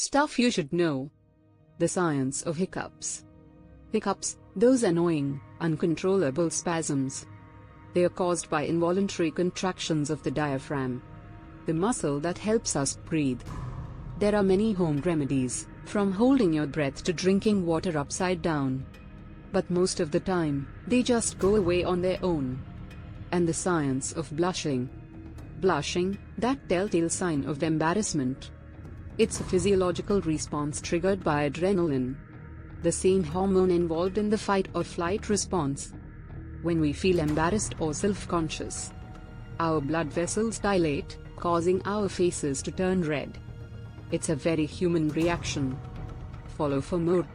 Stuff you should know. The science of hiccups. Hiccups, those annoying, uncontrollable spasms. They are caused by involuntary contractions of the diaphragm, the muscle that helps us breathe. There are many home remedies, from holding your breath to drinking water upside down. But most of the time, they just go away on their own. And the science of blushing. Blushing, that telltale sign of embarrassment. It's a physiological response triggered by adrenaline, the same hormone involved in the fight or flight response. When we feel embarrassed or self-conscious, our blood vessels dilate, causing our faces to turn red. It's a very human reaction. Follow for more.